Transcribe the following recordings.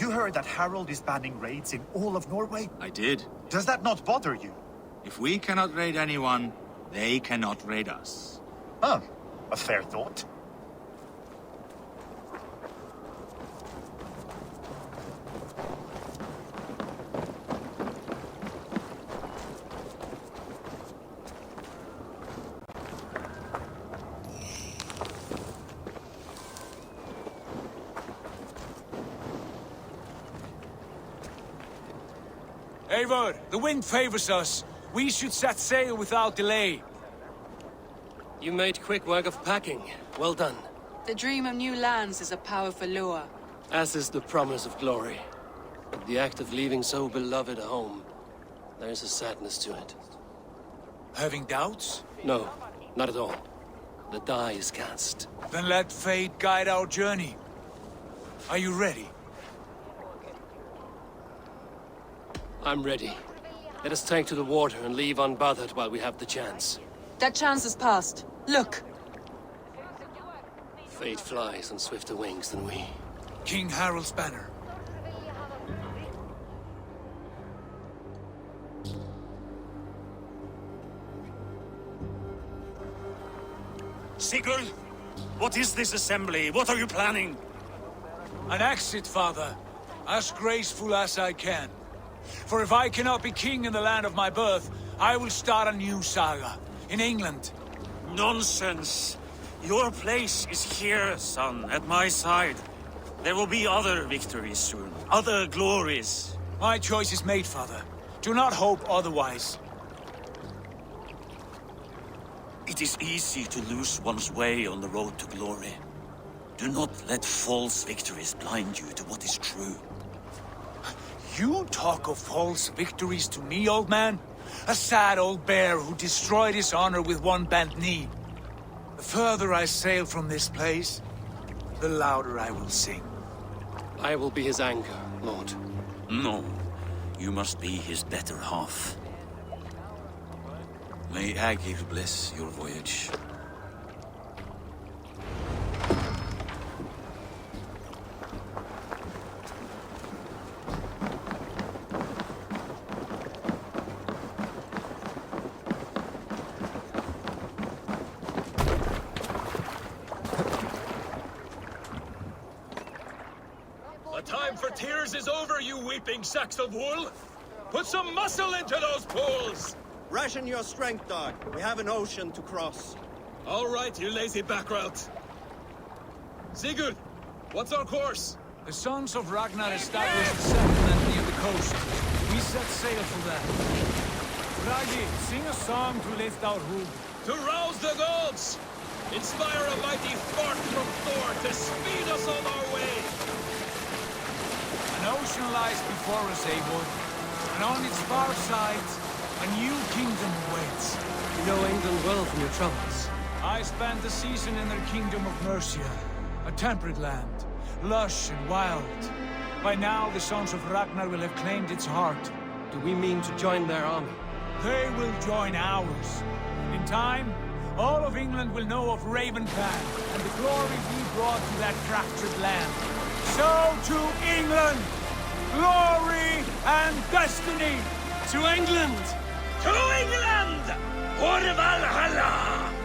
You heard that Harold is banning raids in all of Norway? I did. Does that not bother you? If we cannot raid anyone, they cannot raid us. Huh. A fair thought. Eivor, the wind favors us. We should set sail without delay. You made quick work of packing. Well done. The dream of new lands is a powerful lure. As is the promise of glory. But the act of leaving so beloved a home, there's a sadness to it. Having doubts? No, not at all. The die is cast. Then let fate guide our journey. Are you ready? I'm ready. Let us take to the water and leave unbothered while we have the chance. That chance is past. Look! Fate flies on swifter wings than we. King Harold's banner. Sigurd, what is this assembly? What are you planning? An exit, father. As graceful as I can. For if I cannot be king in the land of my birth, I will start a new saga. In England. Nonsense. Your place is here, son, at my side. There will be other victories soon. Other glories. My choice is made, father. Do not hope otherwise. It is easy to lose one's way on the road to glory. Do not let false victories blind you to what is true. You talk of false victories to me, old man? A sad old bear who destroyed his honor with one bent knee. The further I sail from this place, the louder I will sing. I will be his anchor, Lord. No, you must be his better half. May Agir bless your voyage. The time for tears is over, you weeping sacks of wool! Put some muscle into those pools! Ration your strength, dog. We have an ocean to cross. All right, you lazy backrout. Sigurd, what's our course? The sons of Ragnar established a settlement near the coast. We set sail for that. Ragi, sing a song to lift our hood. To rouse the gods! Inspire a mighty fart from Thor to speed us on our way! An ocean lies before us, Eivor, and on its far sides, a new kingdom awaits. You know England well from your travels. I spent a season in their kingdom of Mercia, a temperate land, lush and wild. By now, the sons of Ragnar will have claimed its heart. Do we mean to join their army? They will join ours. In time, all of England will know of Ravenpan and the glory we brought to that fractured land. So to England! Glory and destiny! To England! To England! For Valhalla!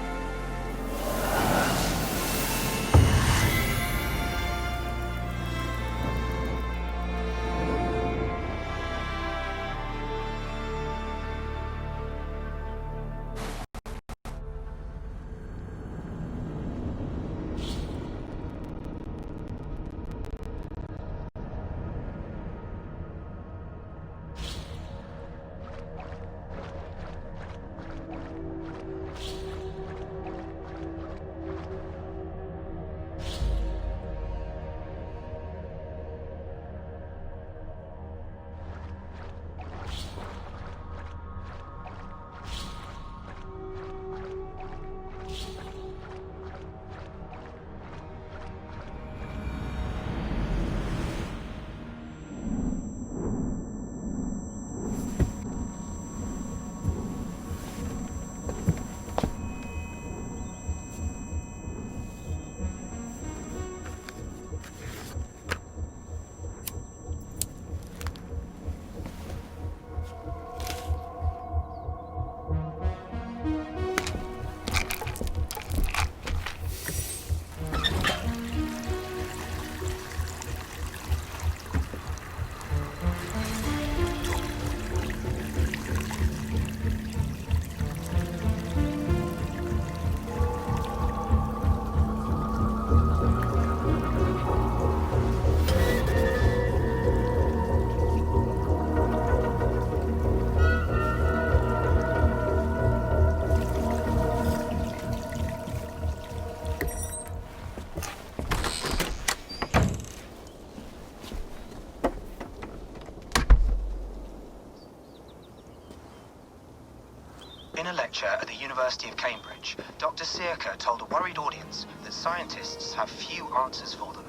lecture at the University of Cambridge, Dr. Circa told a worried audience that scientists have few answers for them.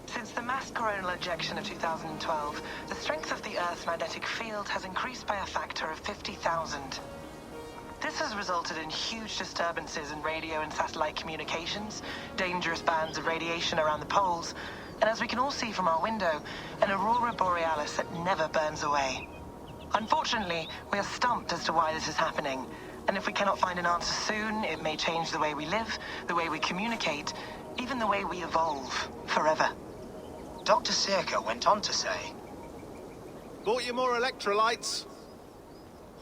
Since the mass coronal ejection of 2012, the strength of the Earth's magnetic field has increased by a factor of 50,000. This has resulted in huge disturbances in radio and satellite communications, dangerous bands of radiation around the poles, and as we can all see from our window, an aurora borealis that never burns away. Unfortunately, we are stumped as to why this is happening, and if we cannot find an answer soon, it may change the way we live, the way we communicate, even the way we evolve, forever. Dr. Circa went on to say, Bought you more electrolytes?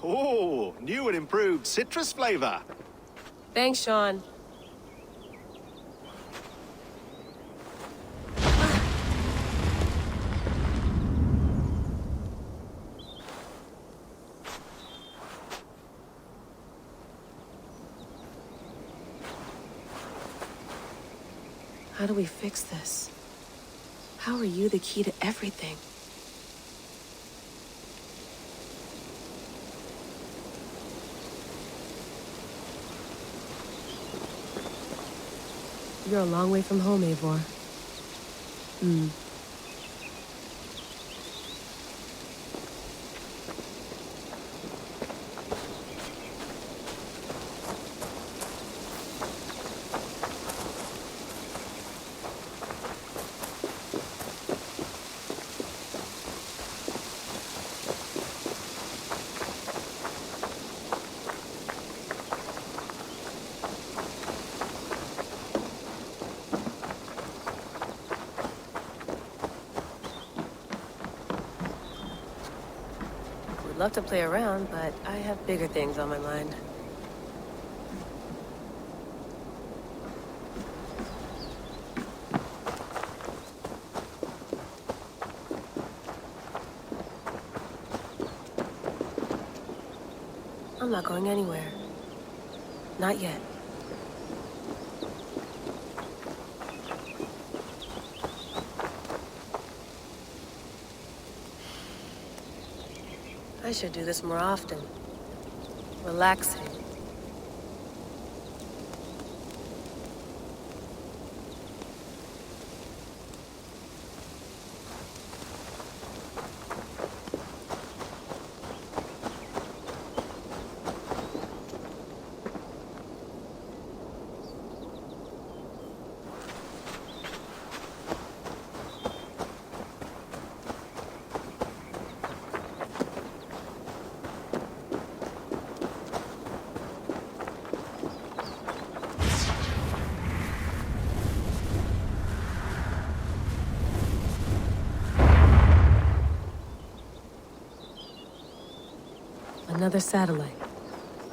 Oh, new and improved citrus flavor. Thanks, Sean. How do we fix this? How are you the key to everything? You're a long way from home, Eivor. Would love to play around, but I have bigger things on my mind. I'm not going anywhere. Not yet. I should do this more often. Relaxing. Another satellite.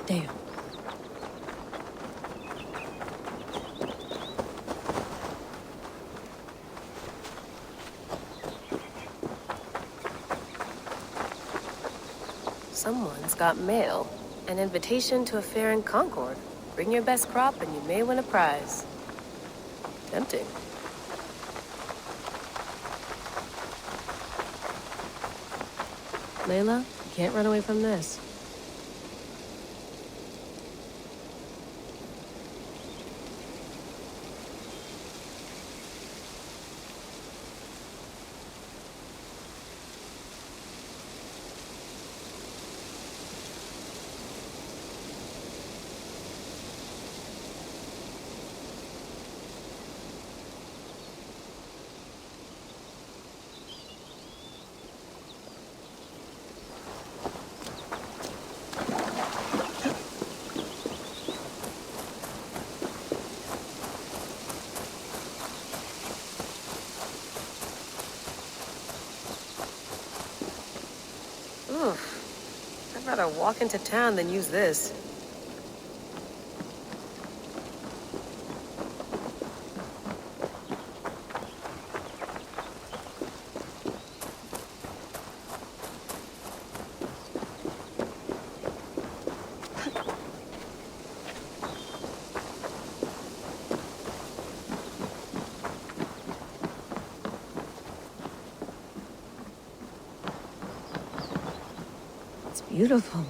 Damn. Someone's got mail. An invitation to a fair in Concord. Bring your best crop and you may win a prize. Tempting. Layla, you can't run away from this. I'd rather walk into town than use this. It's beautiful.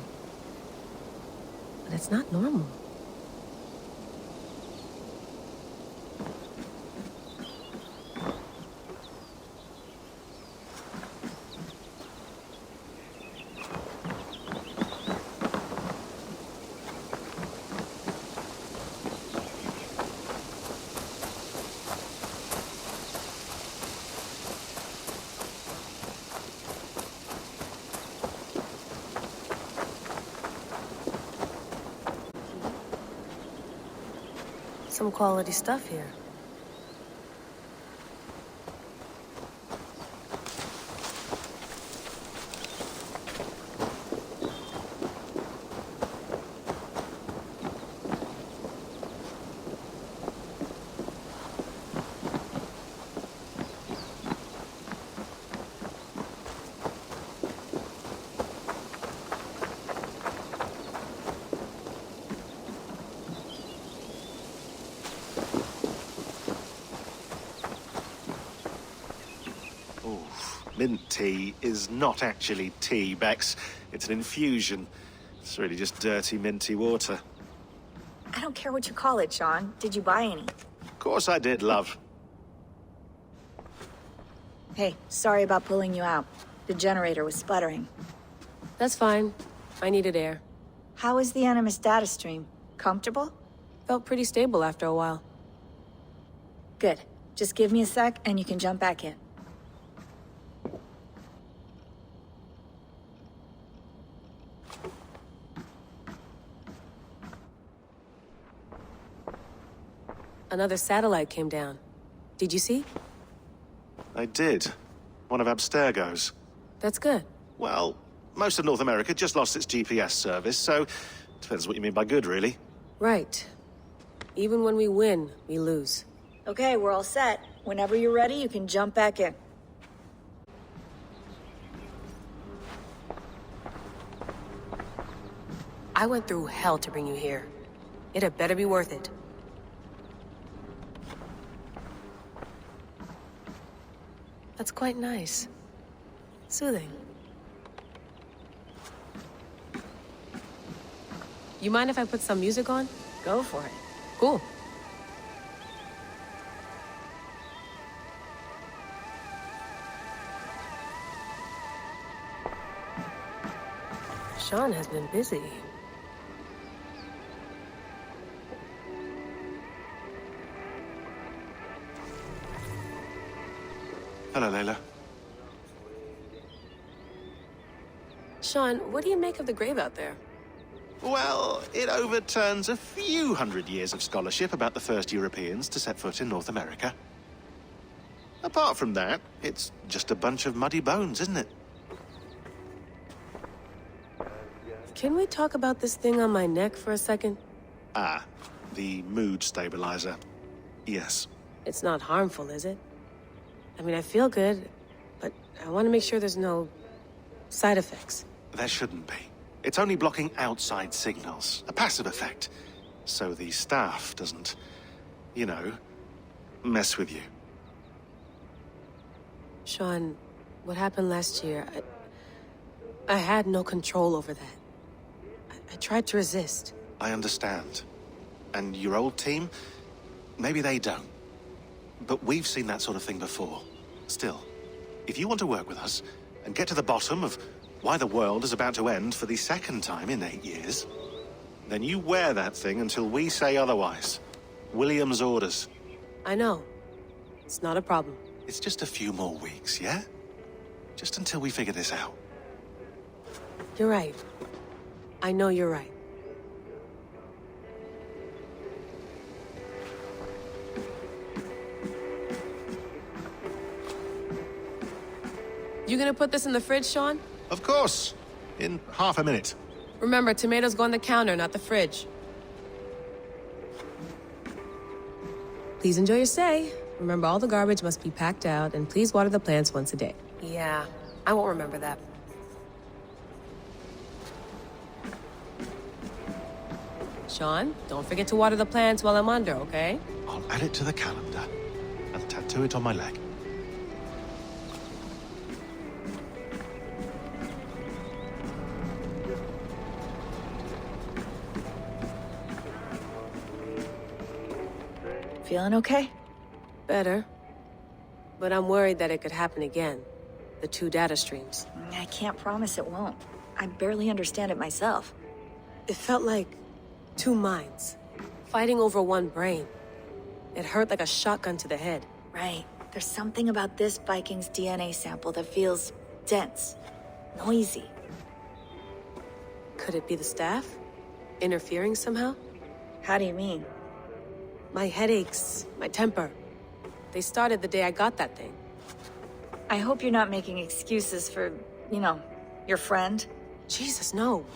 It's not normal. Some quality stuff here. Mint tea is not actually tea, Bex. It's an infusion. It's really just dirty, minty water. I don't care what you call it, Sean. Did you buy any? Of course I did, love. Hey, sorry about pulling you out. The generator was sputtering. That's fine. I needed air. How is the Animus data stream? Comfortable? Felt pretty stable after a while. Good. Just give me a sec and you can jump back in. Another satellite came down. Did you see? I did. One of Abstergo's. That's good. Well, most of North America just lost its GPS service, so depends what you mean by good, really. Right. Even when we win, we lose. Okay, we're all set. Whenever you're ready, you can jump back in. I went through hell to bring you here. It had better be worth it. That's quite nice. Soothing. You mind if I put some music on? Go for it. Cool. Sean has been busy. Hello, Layla. Sean, what do you make of the grave out there? Well, it overturns a few hundred years of scholarship about the first Europeans to set foot in North America. Apart from that, it's just a bunch of muddy bones, isn't it? Can we talk about this thing on my neck for a second? Ah, the mood stabilizer. Yes. It's not harmful, is it? I mean, I feel good, but I want to make sure there's no side effects. There shouldn't be. It's only blocking outside signals, a passive effect. So the staff doesn't, you know, mess with you. Sean, what happened last year, I had no control over that. I tried to resist. I understand. And your old team, maybe they don't. But we've seen that sort of thing before. Still, if you want to work with us and get to the bottom of why the world is about to end for the second time in 8 years, then you wear that thing until we say otherwise. William's orders. I know. It's not a problem. It's just a few more weeks, yeah? Just until we figure this out. You're right. I know you're right. You gonna put this in the fridge, Sean? Of course. In half a minute. Remember, tomatoes go on the counter, not the fridge. Please enjoy your stay. Remember, all the garbage must be packed out, and please water the plants once a day. Yeah, I won't remember that. Sean, don't forget to water the plants while I'm under, okay? I'll add it to the calendar and tattoo it on my leg. Feeling okay? Better. But I'm worried that it could happen again. The two data streams. I can't promise it won't. I barely understand it myself. It felt like two minds, fighting over one brain. It hurt like a shotgun to the head. Right. There's something about this Viking's DNA sample that feels dense, noisy. Could it be the staff? Interfering somehow? How do you mean? My headaches, my temper. They started the day I got that thing. I hope you're not making excuses for, you know, your friend. Jesus, no.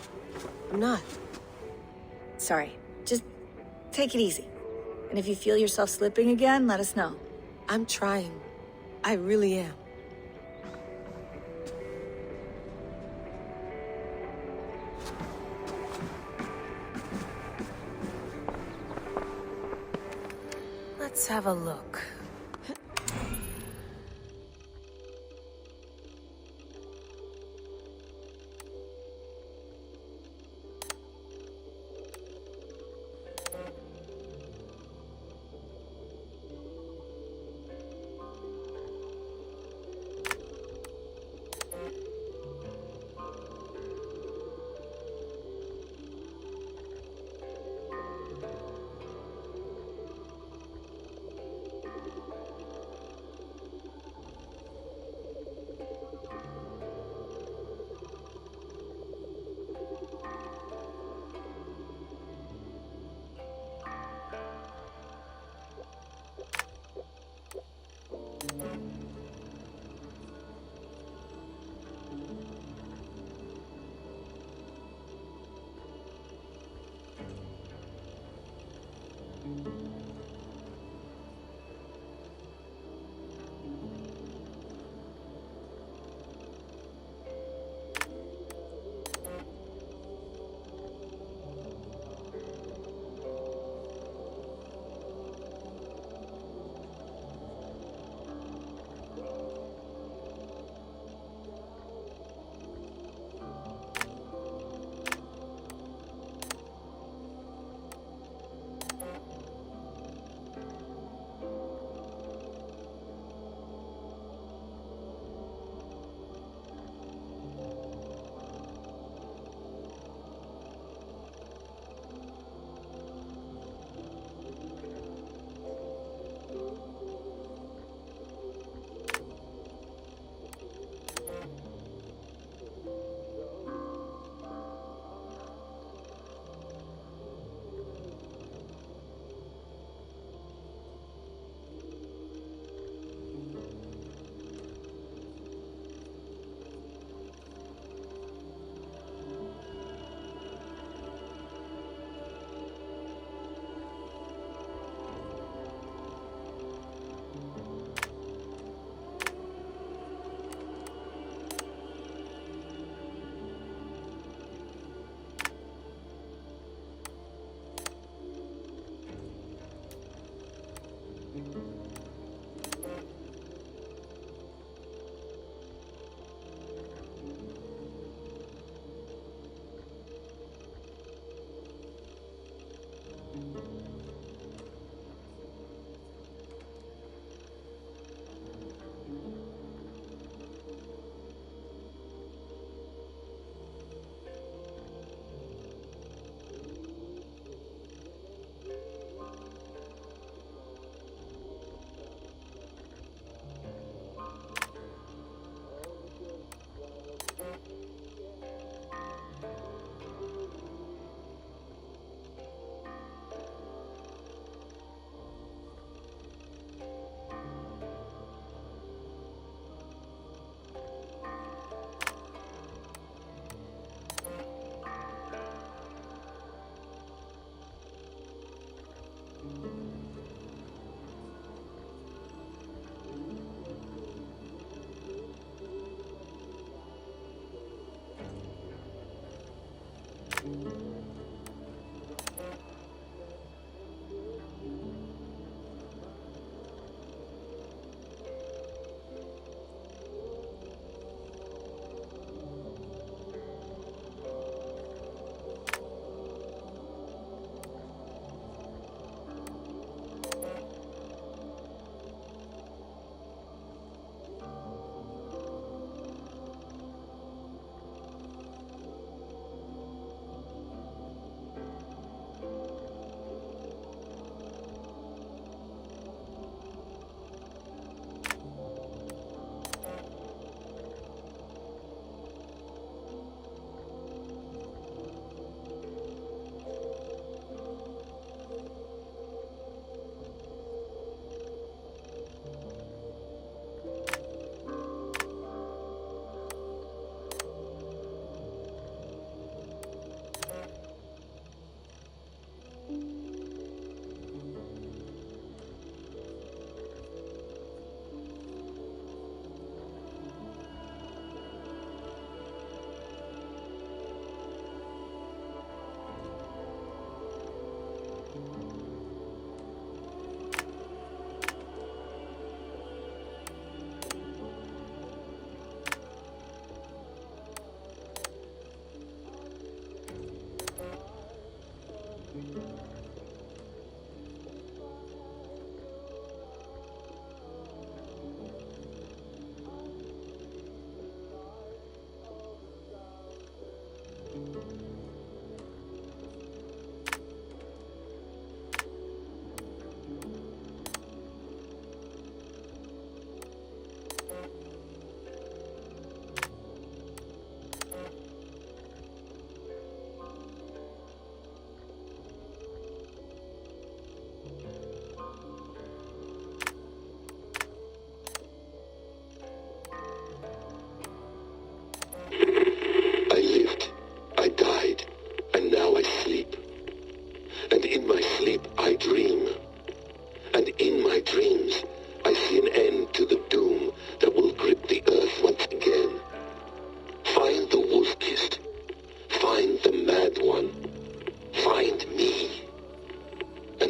I'm not. Sorry. Just take it easy. And if you feel yourself slipping again, let us know. I'm trying. I really am. Let's have a look.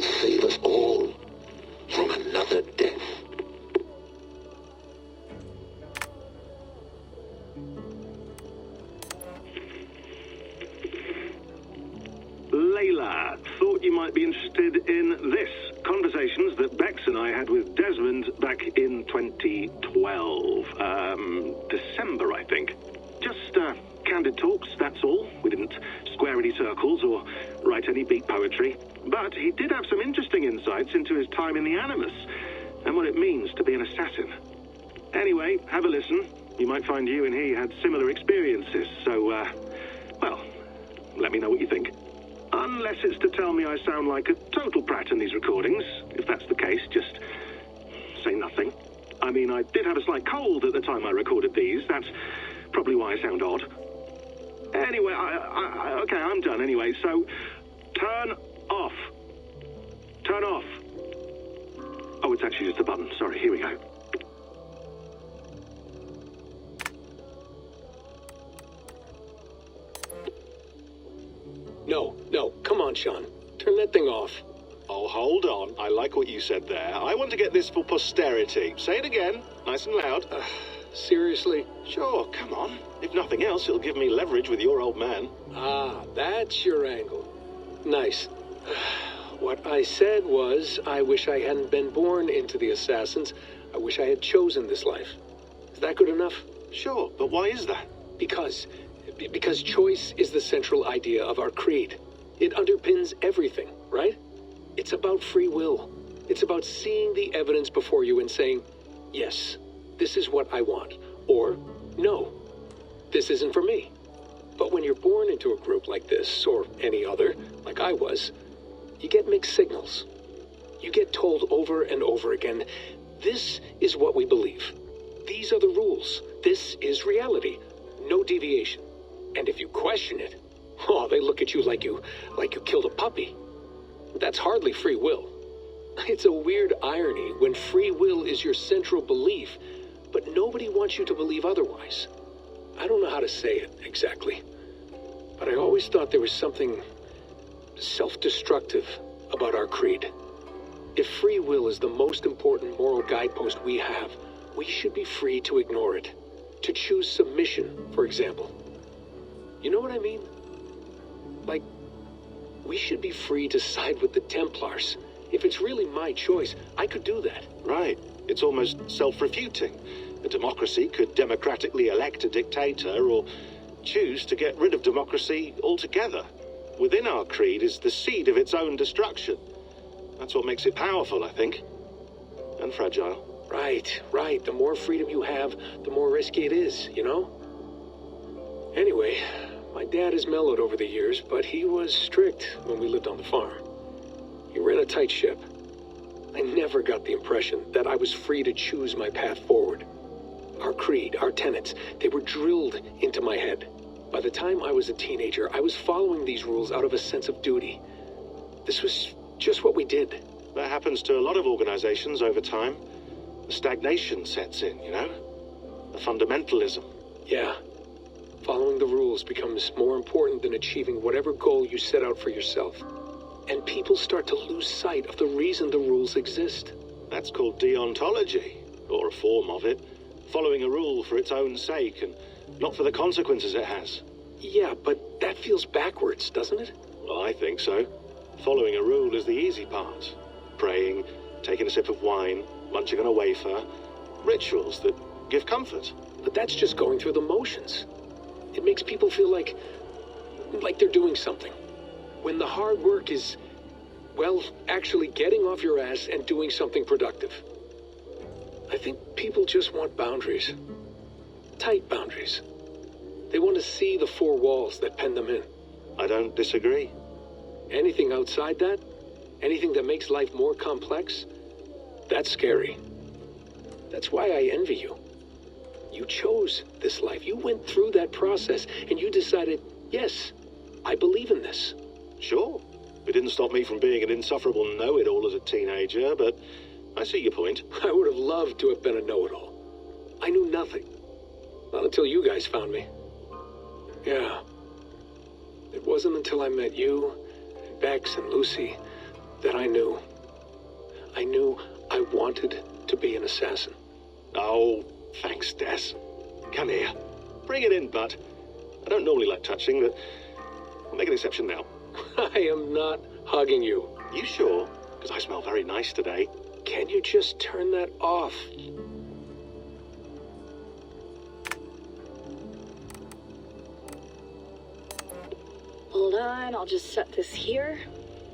and save us all from another death. Layla, thought you might be interested in this. Conversations that Bex and I had with Desmond back in 2012. December, I think. Just, candid talks, that's all. We didn't square any circles or write any beat poetry. But he did have some interesting insights into his time in the Animus and what it means to be an assassin. Anyway, have a listen. You might find you and he had similar experiences, so, well, let me know what you think. Unless it's to tell me I sound like a total brat in these recordings. If that's the case, just say nothing. I mean, I did have a slight cold at the time I recorded these. That's probably why I sound odd. Anyway, okay, I'm done anyway, so turn off. Turn off. Oh, it's actually just a button. Sorry, here we go. No, come on, Sean. Turn that thing off. Oh, hold on. I like what you said there. I want to get this for posterity. Say it again, nice and loud. Seriously? Sure, come on. If nothing else, it'll give me leverage with your old man. Ah, that's your angle. Nice. What I said was, I wish I hadn't been born into the Assassins. I wish I had chosen this life. Is that good enough? Sure, but why is that? Because choice is the central idea of our creed. It underpins everything, right? It's about free will. It's about seeing the evidence before you and saying, yes, this is what I want. Or, no, this isn't for me. But when you're born into a group like this, or any other, like I was, you get mixed signals. You get told over and over again, this is what we believe. These are the rules. This is reality. No deviation. And if you question it, oh, they look at you like you killed a puppy. That's hardly free will. It's a weird irony when free will is your central belief, but nobody wants you to believe otherwise. I don't know how to say it exactly, but I always thought there was something self-destructive about our creed. If free will is the most important moral guidepost we have, we should be free to ignore it. To choose submission, for example. You know what I mean? Like, we should be free to side with the Templars. If it's really my choice, I could do that. Right. It's almost self-refuting. A democracy could democratically elect a dictator or choose to get rid of democracy altogether. Within our creed is the seed of its own destruction. That's what makes it powerful, I think. And fragile. Right. The more freedom you have, the more risky it is, you know? Anyway, my dad has mellowed over the years, but he was strict when we lived on the farm. He ran a tight ship. I never got the impression that I was free to choose my path forward. Our creed, our tenets, they were drilled into my head. By the time I was a teenager, I was following these rules out of a sense of duty. This was just what we did. That happens to a lot of organizations over time. The stagnation sets in, you know? The fundamentalism. Yeah. Following the rules becomes more important than achieving whatever goal you set out for yourself. And people start to lose sight of the reason the rules exist. That's called deontology, or a form of it. Following a rule for its own sake and not for the consequences it has. Yeah, but that feels backwards, doesn't it? Well, I think so. Following a rule is the easy part. Praying, taking a sip of wine, munching on a wafer. Rituals that give comfort. But that's just going through the motions. It makes people feel like they're doing something. When the hard work is, well, actually getting off your ass and doing something productive. I think people just want boundaries. Tight boundaries. They want to see the four walls that pen them in. I don't disagree. Anything outside that, anything that makes life more complex, that's scary. That's why I envy you. You chose this life. You went through that process and you decided, yes, I believe in this. Sure. It didn't stop me from being an insufferable know-it-all as a teenager, but I see your point. I would have loved to have been a know-it-all. I knew nothing. Not until you guys found me. Yeah. It wasn't until I met you, and Bex and Lucy, that I knew. I knew I wanted to be an assassin. Oh, thanks, Des. Come here. Bring it in, bud. I don't normally like touching, but I'll make an exception now. I am not hugging you. You sure? Because I smell very nice today. Can you just turn that off? Hold on, I'll just set this here.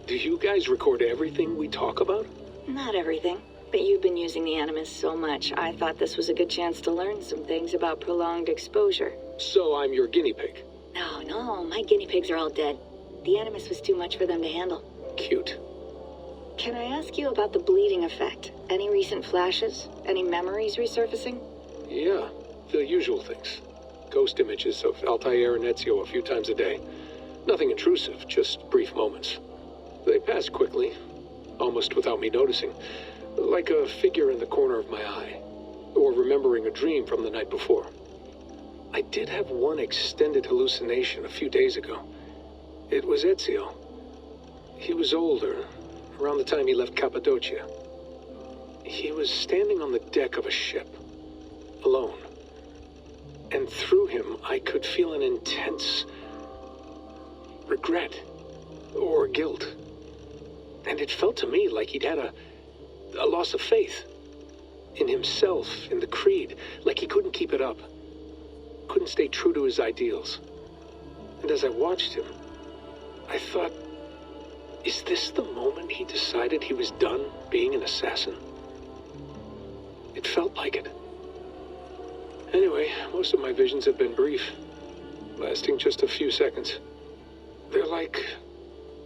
Do you guys record everything we talk about? Not everything, but you've been using the Animus so much, I thought this was a good chance to learn some things about prolonged exposure. So I'm your guinea pig. No, my guinea pigs are all dead. The Animus was too much for them to handle. Cute. Can I ask you about the bleeding effect? Any recent flashes? Any memories resurfacing? Yeah, the usual things. Ghost images of Altair and Ezio a few times a day. Nothing intrusive, just brief moments. They pass quickly, almost without me noticing. Like a figure in the corner of my eye. Or remembering a dream from the night before. I did have one extended hallucination a few days ago. It was Ezio. He was older, around the time he left Cappadocia. He was standing on the deck of a ship, alone. And through him, I could feel an intense regret or guilt. And it felt to me like he'd had a loss of faith in himself, in the creed, like he couldn't keep it up, couldn't stay true to his ideals. And as I watched him, I thought, is this the moment he decided he was done being an assassin? It felt like it. Anyway, most of my visions have been brief, lasting just a few seconds. They're like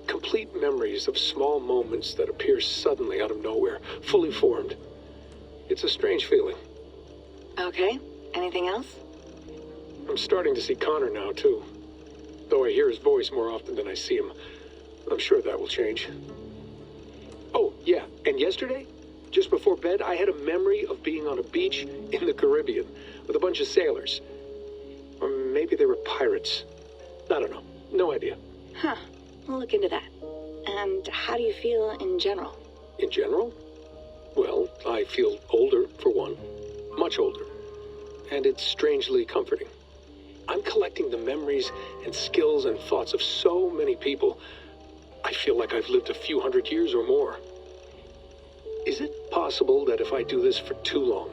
complete memories of small moments that appear suddenly out of nowhere, fully formed. It's a strange feeling. Okay, anything else? I'm starting to see Connor now, too. Though I hear his voice more often than I see him. I'm sure that will change. Oh, yeah, and yesterday, just before bed, I had a memory of being on a beach in the Caribbean with a bunch of sailors. Or maybe they were pirates. I don't know. No idea. Huh. We'll look into that. And how do you feel in general? In general? Well, I feel older, for one. Much older. And it's strangely comforting. I'm collecting the memories and skills and thoughts of so many people. I feel like I've lived a few hundred years or more. Is it possible that if I do this for too long,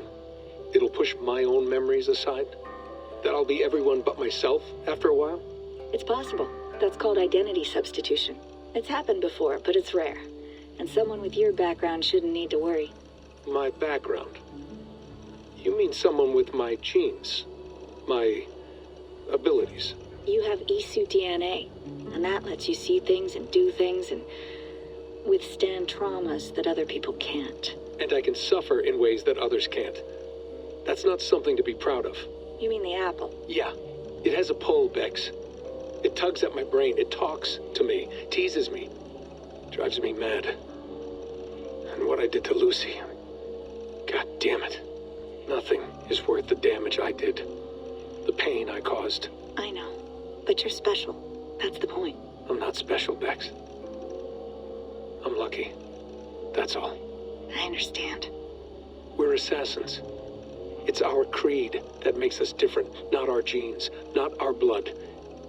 it'll push my own memories aside? That I'll be everyone but myself after a while? It's possible. That's called identity substitution. It's happened before, but it's rare. And someone with your background shouldn't need to worry. My background? You mean someone with my genes? My abilities? You have Isu DNA, and that lets you see things and do things and withstand traumas that other people can't. And I can suffer in ways that others can't. That's not something to be proud of. You mean the apple? Yeah. It has a pull, Bex. It tugs at my brain. It talks to me. Teases me. Drives me mad. And what I did to Lucy... God damn it. Nothing is worth the damage I did. The pain I caused. I know. But you're special. That's the point. I'm not special, Bex. I'm lucky. That's all. I understand. We're assassins. It's our creed that makes us different, not our genes, not our blood.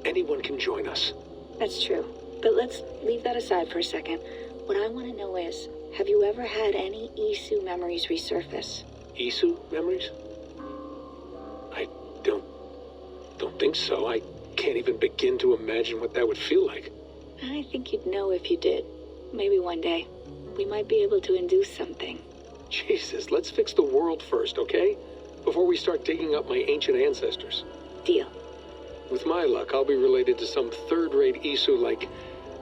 Anyone can join us. That's true. But let's leave that aside for a second. What I want to know is, have you ever had any Isu memories resurface? Isu memories? I don't think so. I can't even begin to imagine what that would feel like. I think you'd know if you did. Maybe one day. We might be able to induce something. Jesus, let's fix the world first, okay? Before we start digging up my ancient ancestors. Deal. With my luck, I'll be related to some third-rate Isu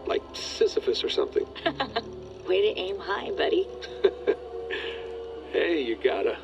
like Sisyphus or something. Way to aim high, buddy. Hey, you gotta.